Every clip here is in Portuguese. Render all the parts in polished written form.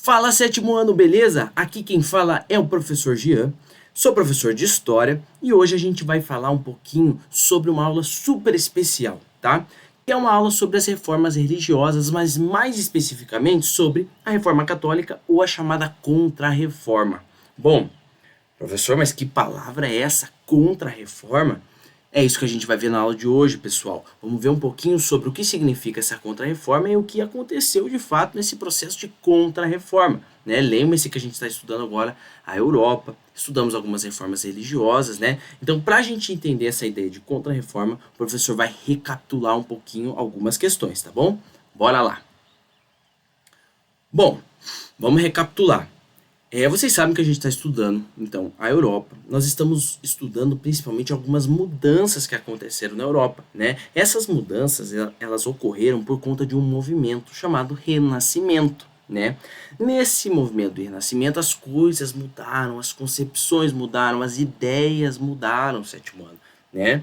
Fala sétimo ano, beleza? Aqui quem fala é o professor Gian, sou professor de História e hoje a gente vai falar um pouquinho sobre uma aula super especial, tá? Que é uma aula sobre as reformas religiosas, mas mais especificamente sobre a Reforma Católica ou a chamada Contra-Reforma. Bom, professor, mas que palavra é essa? Contra-reforma? É isso que a gente vai ver na aula de hoje, pessoal. Vamos ver um pouquinho sobre o que significa essa contra-reforma e o que aconteceu de fato nesse processo de contra-reforma. Né? Lembre-se que a gente está estudando agora a Europa, estudamos algumas reformas religiosas, né? Então, para a gente entender essa ideia de contra-reforma, o professor vai recapitular um pouquinho algumas questões, tá bom? Bora lá. Bom, vamos recapitular. Vocês sabem que a gente está estudando, então, a Europa. Nós estamos estudando principalmente algumas mudanças que aconteceram na Europa, né? Essas mudanças, elas ocorreram por conta de um movimento chamado Renascimento, né? Nesse movimento do Renascimento, as coisas mudaram, as concepções mudaram, as ideias mudaram, sétimo ano, né?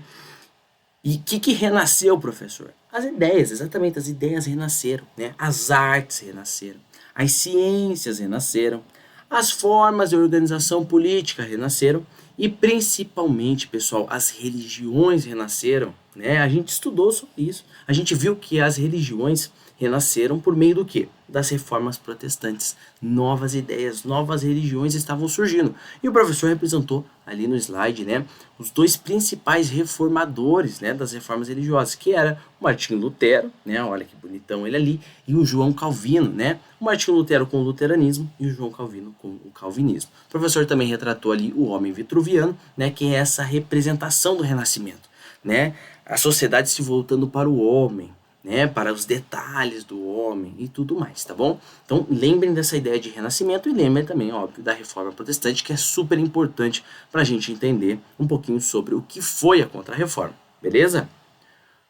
E o que renasceu, professor? As ideias, exatamente, as ideias renasceram, né? As artes renasceram, as ciências renasceram, as formas de organização política renasceram e principalmente, pessoal, as religiões renasceram, né? A gente estudou sobre isso. A gente viu que as religiões renasceram por meio do quê? Das reformas protestantes. Novas ideias, novas religiões estavam surgindo. E o professor representou ali no slide, né, os dois principais reformadores, né, das reformas religiosas, que era o Martinho Lutero, né, olha que bonitão ele ali, e o João Calvino, né, o Martinho Lutero com o luteranismo e o João Calvino com o calvinismo. O professor também retratou ali o homem vitruviano, né, que é essa representação do Renascimento, né, a sociedade se voltando para o homem, né, para os detalhes do homem e tudo mais, tá bom? Então lembrem dessa ideia de renascimento e lembrem também, óbvio, da reforma protestante, que é super importante para a gente entender um pouquinho sobre o que foi a contra-reforma, beleza?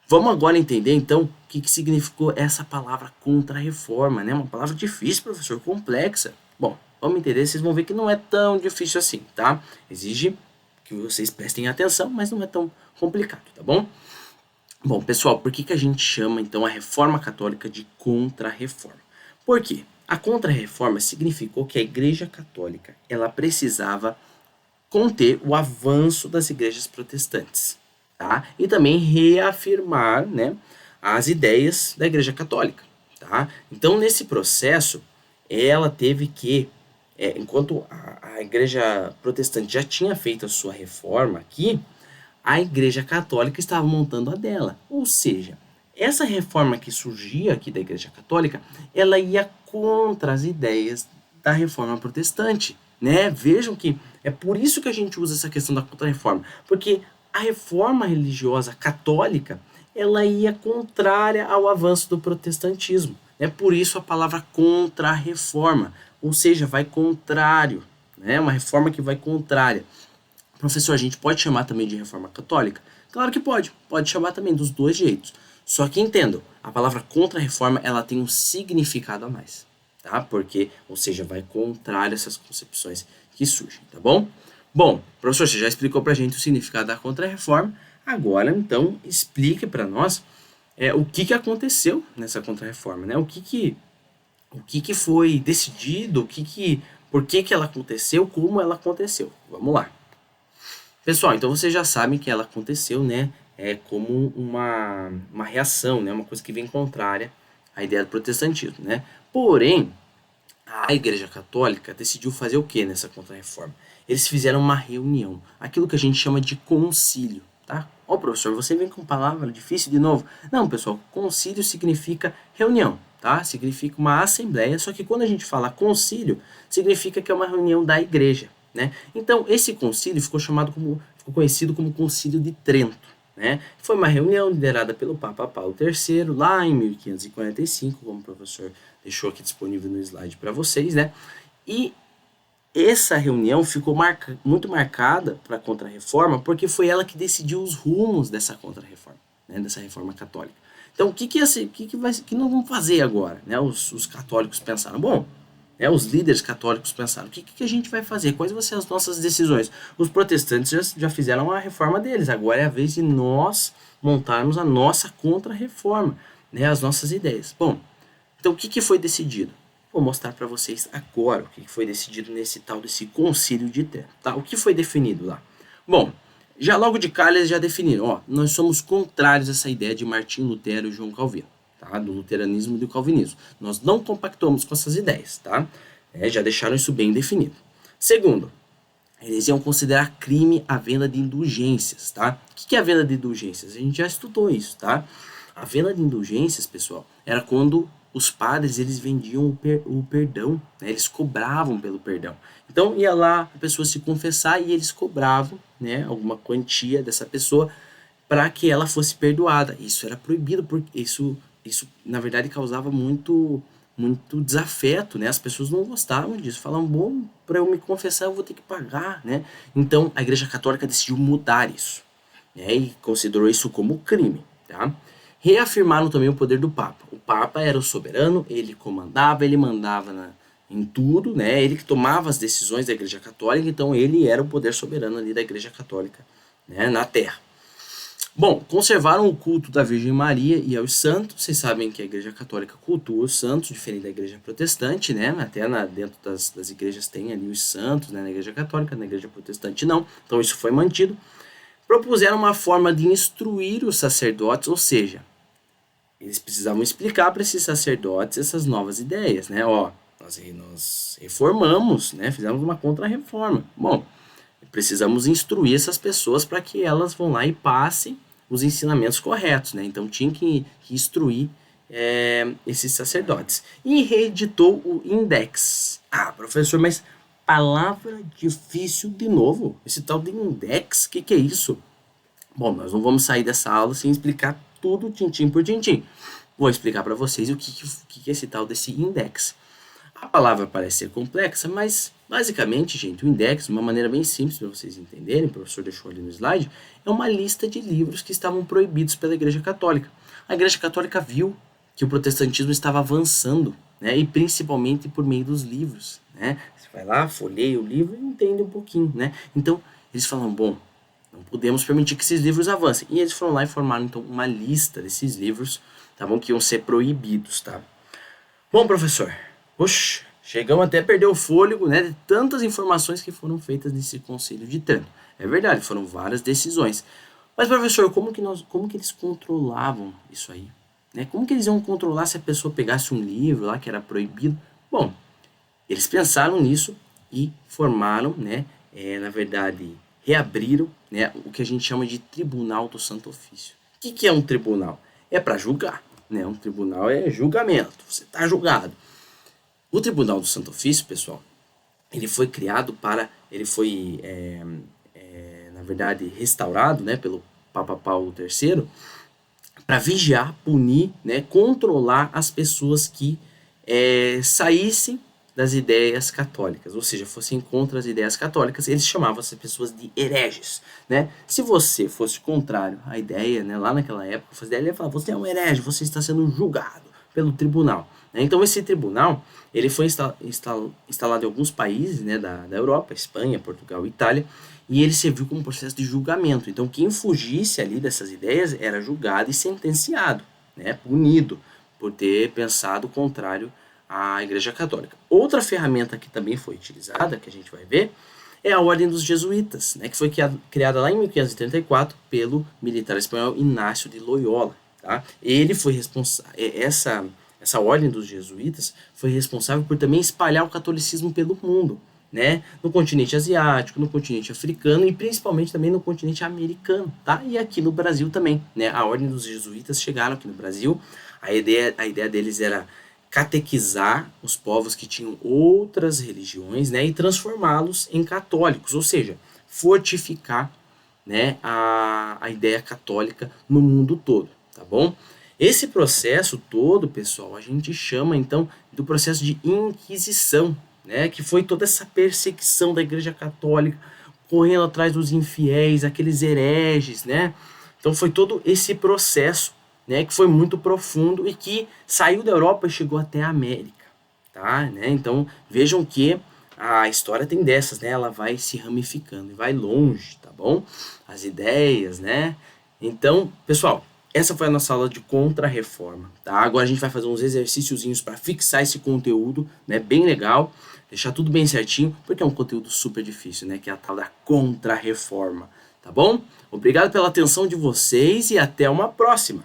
Vamos agora entender então o que significou essa palavra contra-reforma, né? Uma palavra difícil, professor, complexa. Bom, vamos entender, vocês vão ver que não é tão difícil assim, tá? Exige que vocês prestem atenção, mas não é tão complicado, tá bom? Bom, pessoal, por que a gente chama então a Reforma Católica de Contra-Reforma? Por quê? A Contra-Reforma significou que a Igreja Católica ela precisava conter o avanço das igrejas protestantes, tá? E também reafirmar, né, as ideias da Igreja Católica, tá? Então, nesse processo, ela teve que, enquanto a Igreja Protestante já tinha feito a sua reforma aqui, a Igreja Católica estava montando a dela. Ou seja, essa reforma que surgia aqui da Igreja Católica, ela ia contra as ideias da reforma protestante, né? Vejam que é por isso que a gente usa essa questão da contra-reforma, porque a reforma religiosa católica, ela ia contrária ao avanço do protestantismo, né? Por isso a palavra contra-reforma, ou seja, vai contrário, né? Uma reforma que vai contrária. Professor, a gente pode chamar também de reforma católica? Claro que pode chamar também dos dois jeitos. Só que entendo, a palavra contra-reforma ela tem um significado a mais, tá? Porque, ou seja, vai contrário a essas concepções que surgem, tá bom? Bom, professor, você já explicou pra gente o significado da contra-reforma, agora então explique para nós o que aconteceu nessa contra-reforma, né? O que foi decidido, por que ela aconteceu, como ela aconteceu. Vamos lá. Pessoal, então vocês já sabem que ela aconteceu, né? Como uma reação, né? Uma coisa que vem contrária à ideia do protestantismo, né? Porém, a Igreja Católica decidiu fazer o que nessa contra-reforma? Eles fizeram uma reunião, aquilo que a gente chama de concílio, tá? Ó, professor, você vem com palavra difícil de novo? Não, pessoal, concílio significa reunião, tá? Significa uma assembleia, só que quando a gente fala concílio, significa que é uma reunião da igreja, né? Então, esse concílio ficou conhecido como Concílio de Trento, né? Foi uma reunião liderada pelo Papa Paulo III, lá em 1545, como o professor deixou aqui disponível no slide para vocês, né? E essa reunião ficou muito marcada para a Contra-Reforma, porque foi ela que decidiu os rumos dessa Contra-Reforma, né? Dessa reforma católica. Então, o que nós vamos fazer agora? Né? Os católicos pensaram, bom, os líderes católicos pensaram, o que a gente vai fazer? Quais vão ser as nossas decisões? Os protestantes já fizeram a reforma deles, agora é a vez de nós montarmos a nossa contra-reforma, né? As nossas ideias. Bom, então o que foi decidido? Vou mostrar para vocês agora o que foi decidido nesse tal desse Concílio de Trento, tá? O que foi definido lá? Bom, já logo de cara eles já definiram, ó, nós somos contrários a essa ideia de Martinho Lutero e João Calvino, tá? Do luteranismo e do calvinismo. Nós não compactuamos com essas ideias, tá? Já deixaram isso bem definido. Segundo, eles iam considerar crime a venda de indulgências, tá? O que é a venda de indulgências? A gente já estudou isso, tá? A venda de indulgências, pessoal, era quando os padres eles vendiam o perdão, né? Eles cobravam pelo perdão. Então ia lá a pessoa se confessar e eles cobravam, né, alguma quantia dessa pessoa para que ela fosse perdoada. Isso era proibido porque isso na verdade causava muito desafeto, né? As pessoas não gostavam disso, falavam, bom, para eu me confessar eu vou ter que pagar, né? Então a Igreja Católica decidiu mudar isso, né? E considerou isso como crime, tá? Reafirmaram também o poder do Papa. O Papa era o soberano, ele comandava, ele mandava em tudo, né? Ele que tomava as decisões da Igreja Católica, então ele era o poder soberano ali da Igreja Católica, né, na Terra. Bom, conservaram o culto da Virgem Maria e aos santos. Vocês sabem que a Igreja Católica cultua os santos, diferente da Igreja Protestante, né? Até dentro das igrejas tem ali os santos, né? Na Igreja Católica, na Igreja Protestante não. Então isso foi mantido. Propuseram uma forma de instruir os sacerdotes, ou seja, eles precisavam explicar para esses sacerdotes essas novas ideias, né? Ó, nós reformamos, né? Fizemos uma contra-reforma. Bom, precisamos instruir essas pessoas para que elas vão lá e passem os ensinamentos corretos, né? Então tinha que instruir esses sacerdotes. E reeditou o Index. Ah, professor, mas palavra difícil de novo. Esse tal de Index, o que é isso? Bom, nós não vamos sair dessa aula sem explicar tudo tintim por tintim. Vou explicar para vocês o que é esse tal desse Index. A palavra parece ser complexa, mas basicamente, gente, o index, de uma maneira bem simples para vocês entenderem, o professor deixou ali no slide, é uma lista de livros que estavam proibidos pela Igreja Católica. A Igreja Católica viu que o protestantismo estava avançando, né, e principalmente por meio dos livros, né? Você vai lá, folheia o livro e entende um pouquinho, né? Então, eles falam, bom, não podemos permitir que esses livros avancem. E eles foram lá e formaram, então, uma lista desses livros, tá bom, que iam ser proibidos, tá? Bom, professor, oxe, chegamos até a perder o fôlego, né, de tantas informações que foram feitas nesse Concílio de Trento. É verdade, foram várias decisões. Mas, professor, como que eles controlavam isso aí? Né? Como que eles iam controlar se a pessoa pegasse um livro lá que era proibido? Bom, eles pensaram nisso e formaram, né, na verdade, reabriram, né, o que a gente chama de Tribunal do Santo Ofício. O que é um tribunal? É para julgar, né? Um tribunal é julgamento, você está julgado. O Tribunal do Santo Ofício, pessoal, ele foi criado ele foi, na verdade, restaurado, né, pelo Papa Paulo III para vigiar, punir, né, controlar as pessoas que saíssem das ideias católicas, ou seja, fossem contra as ideias católicas. Eles chamavam essas pessoas de hereges, né? Se você fosse contrário à ideia, né, lá naquela época, ele ia falar, você é um herege, você está sendo julgado pelo tribunal. Então esse tribunal ele foi instalado em alguns países, né, da Europa, Espanha, Portugal e Itália, e ele serviu como processo de julgamento. Então quem fugisse ali dessas ideias era julgado e sentenciado, né, punido por ter pensado contrário à Igreja Católica. Outra ferramenta que também foi utilizada, que a gente vai ver, é a Ordem dos Jesuítas, né, que foi criada lá em 1534 pelo militar espanhol Inácio de Loyola. Tá? Ele foi responsável, essa ordem dos jesuítas foi responsável por também espalhar o catolicismo pelo mundo, né? No continente asiático, no continente africano e principalmente também no continente americano, tá? E aqui no Brasil também, né? A ordem dos jesuítas chegaram aqui no Brasil. A ideia deles era catequizar os povos que tinham outras religiões, né? E transformá-los em católicos, ou seja, fortificar, né, a ideia católica no mundo todo, tá bom? Esse processo todo, pessoal, a gente chama então do processo de Inquisição, né, que foi toda essa perseguição da Igreja Católica, correndo atrás dos infiéis, aqueles hereges, né? Então foi todo esse processo, né, que foi muito profundo e que saiu da Europa e chegou até a América, tá? Né? Então vejam que a história tem dessas, né? Ela vai se ramificando e vai longe, tá bom? As ideias, né? Então, pessoal, Essa foi a nossa aula de contra-reforma, tá? Agora a gente vai fazer uns exercíciozinhos para fixar esse conteúdo, né? Bem legal, deixar tudo bem certinho, porque é um conteúdo super difícil, né? Que é a tal da contra-reforma, tá bom? Obrigado pela atenção de vocês e até uma próxima!